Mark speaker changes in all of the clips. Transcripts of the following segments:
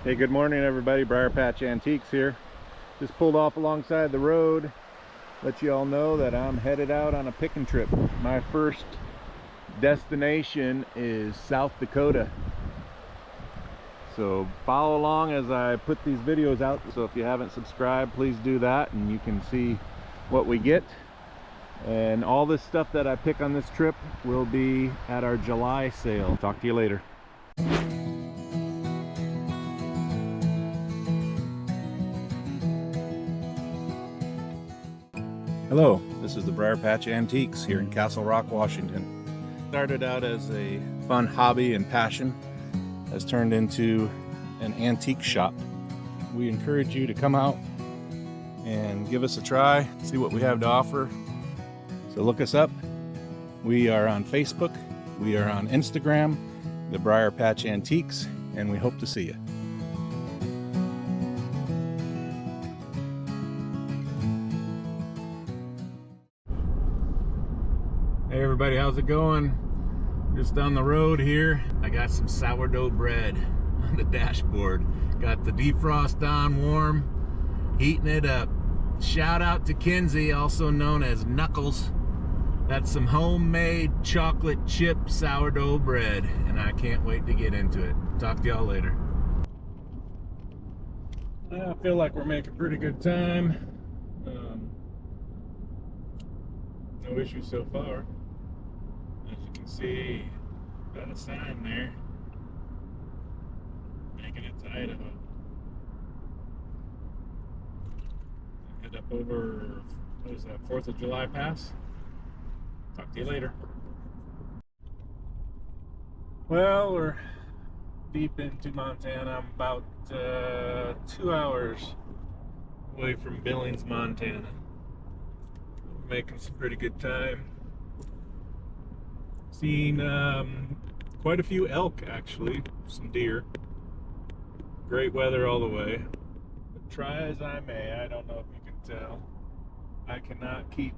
Speaker 1: Hey, good morning everybody. Briar Patch Antiques here. Just pulled off alongside the road. Let you all know that I'm headed out on a picking trip. My first destination is South Dakota. So follow along as I put these videos out. So if you haven't subscribed, please do that and you can see what we get. And all this stuff that I pick on this trip will be at our July sale. Talk to you later. Hello, this is the Briar Patch Antiques here in Castle Rock, Washington. Started out as a fun hobby and passion, has turned into an antique shop. We encourage you to come out and give us a try, see what we have to offer. So look us up. We are on Facebook, we are on Instagram, the Briar Patch Antiques, and we hope to see you. Hey everybody, how's it going? Just down the road here, I got some sourdough bread on the dashboard. Got the defrost on warm, heating it up. Shout out to Kinsey, also known as Knuckles. That's some homemade chocolate chip sourdough bread, and I can't wait to get into it. Talk to y'all later. I feel like we're making pretty good time. No issues so far. As you can see, got a sign there, making it to Idaho. Head up over, what is that, 4th of July pass? Talk to you later. Well, we're deep into Montana. I'm about 2 hours away from Billings, Montana. We're making some pretty good time. Seen quite a few elk, actually, some deer. Great weather all the way. But try as I may, I don't know if you can tell, I cannot keep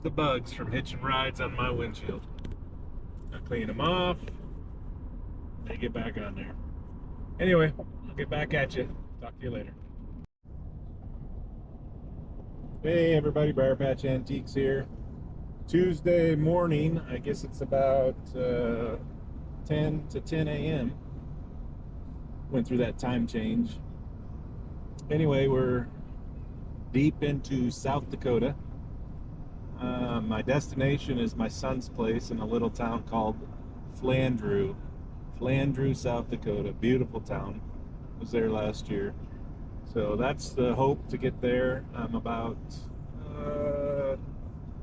Speaker 1: the bugs from hitching rides on my windshield. I clean them off, they get back on there. Anyway, I'll get back at you. Talk to you later. Hey everybody, Briar Patch Antiques here. Tuesday morning, I guess it's about 10 to 10 a.m. Went through that time change. Anyway, we're deep into South Dakota. My destination is my son's place in a little town called Flandreau, South Dakota. Beautiful town. Was there last year. So that's the hope, to get there. I'm about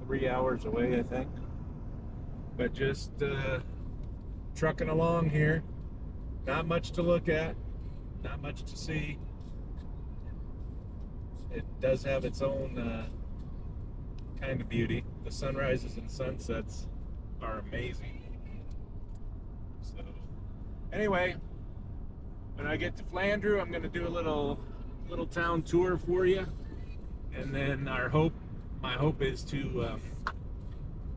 Speaker 1: 3 hours away, I think. But just trucking along here. Not much to look at, not much to see. It does have its own kind of beauty. The sunrises and sunsets are amazing. So anyway, when I get to Flandreau, I'm going to do a little town tour for you, and then my hope is to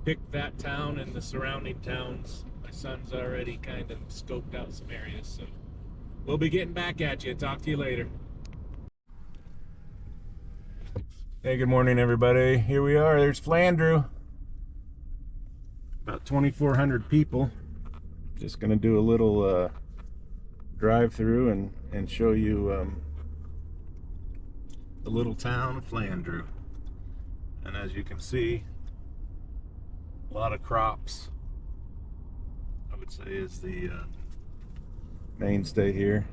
Speaker 1: pick that town and the surrounding towns. My son's already kind of scoped out some areas, so we'll be getting back at you. Talk to you later. Hey, good morning everybody. Here we are, there's Flandreau. About 2,400 people. Just gonna do a little drive through and show you the little town of Flandreau. And as you can see, a lot of crops, I would say, is the mainstay here.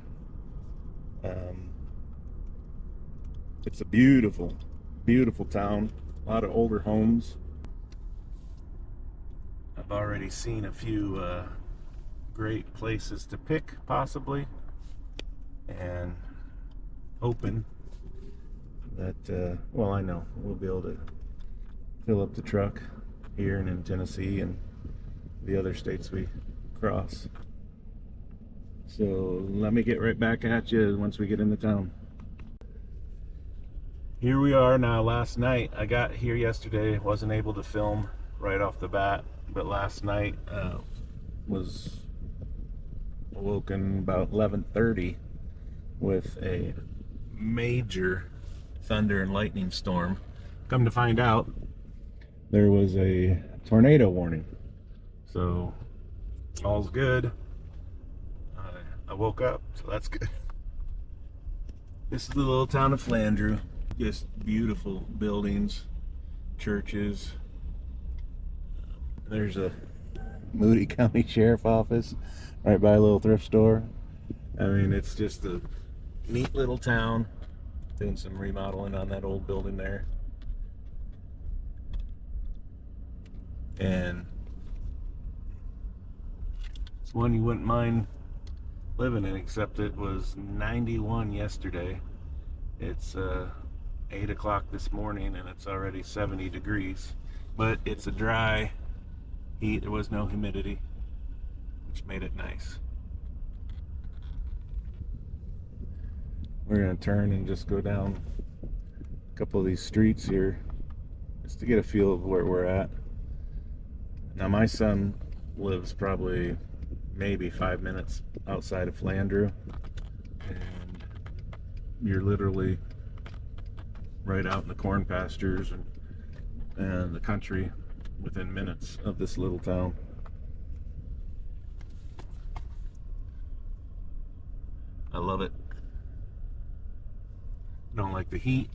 Speaker 1: It's a beautiful town. A lot of older homes. I've already seen a few great places to pick, possibly, and hoping that, well, I know we'll be able to fill up the truck here and in Tennessee and the other states we cross. So let me get right back at you once we get into town. Here we are now. Last night, I got here yesterday, wasn't able to film right off the bat, but last night was awoken about 11:30 with a major thunder and lightning storm. Come to find out, there was a tornado warning. So all's good. I woke up, so that's good. This is the little town of Flandreau. Just beautiful buildings, churches. There's a Moody County Sheriff Office right by a little thrift store. I mean, it's just a neat little town. Doing some remodeling on that old building there. And it's one you wouldn't mind living in, except it was 91 yesterday. It's 8 o'clock this morning and it's already 70 degrees. But it's a dry heat. There was no humidity, which made it nice. We're going to turn and just go down a couple of these streets here just to get a feel of where we're at. Now my son lives probably maybe 5 minutes outside of Flandreau, and you're literally right out in the corn pastures and the country within minutes of this little town. I love it. Don't like the heat,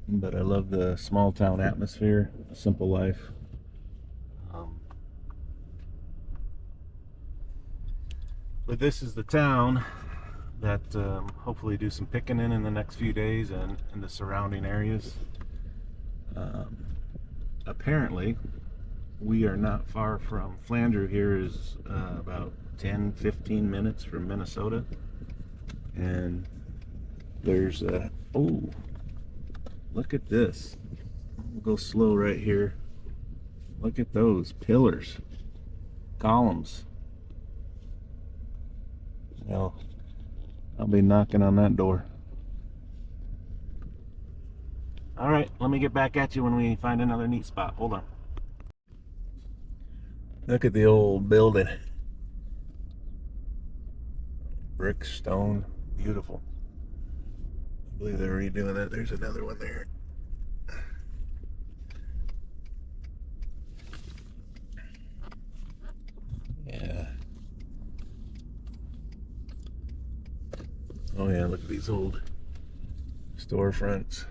Speaker 1: but I love the small town atmosphere, a simple life. But this is the town that hopefully do some picking in the next few days and in the surrounding areas. Apparently, we are not far from Flandreau. Here is about 10-15 minutes from Minnesota. And there's a, oh, look at this. We'll go slow right here. Look at those pillars, columns. Well, I'll be knocking on that door. All right, let me get back at you when we find another neat spot. Hold on. Look at the old building. Brick, stone, beautiful. I believe they're redoing it. There's another one there. Yeah. Oh yeah, look at these old storefronts.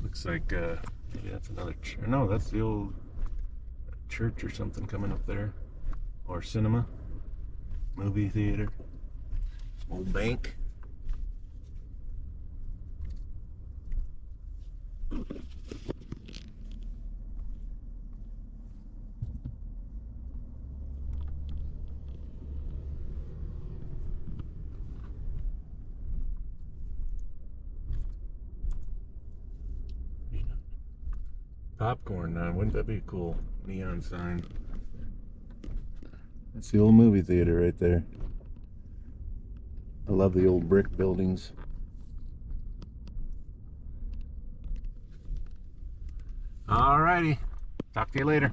Speaker 1: Looks like maybe that's another no, that's the old church or something coming up there, or cinema, movie theater, old bank. Popcorn, wouldn't that be a cool neon sign? That's the old movie theater right there. I love the old brick buildings. Alrighty, talk to you later.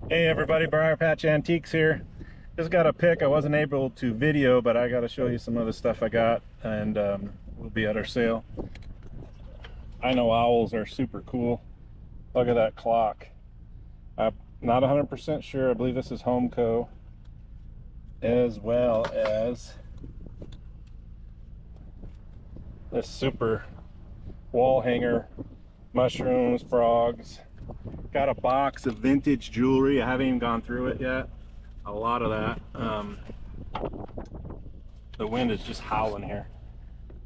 Speaker 1: Hey everybody, Briar Patch Antiques here. Just got a pic. I wasn't able to video, but I got to show you some other stuff I got, and we'll be at our sale. I know owls are super cool. Look at that clock. I'm not 100% sure. I believe this is Homeco, as well as this super wall hanger, mushrooms, frogs. Got a box of vintage jewelry. I haven't even gone through it yet. A lot of that. The wind is just howling here.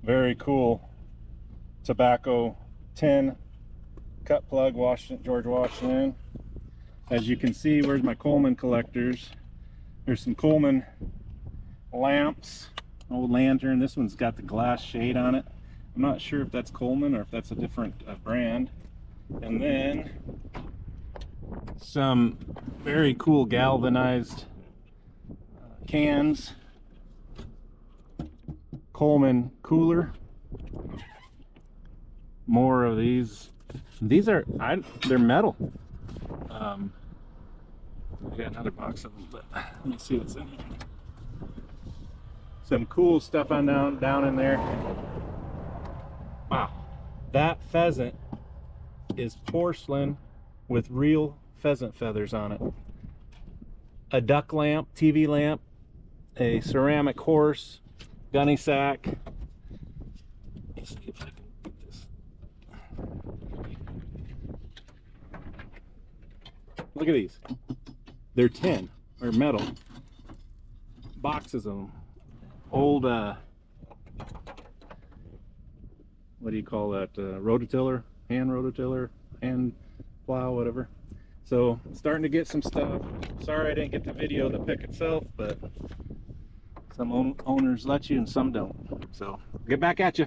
Speaker 1: Very cool tobacco tin cut plug, George Washington. As you can see, where's my Coleman collectors? There's some Coleman lamps, old lantern. This one's got the glass shade on it. I'm not sure if that's Coleman or if that's a different brand. And then some very cool galvanized cans, Coleman cooler. More of these. These are they're metal. I got another box of them, but let me see what's in here. Some cool stuff on down in there. Wow, that pheasant is porcelain with real pheasant feathers on it. A duck lamp, TV lamp, a ceramic horse, gunny sack. Let me see if I can get this. Look at these. They're tin or metal. Boxes of them. Old, what do you call that? Rototiller, hand rototiller, hand plow, whatever. So starting to get some stuff. Sorry I didn't get to video the pick itself, but some owners let you and some don't. So get back at you.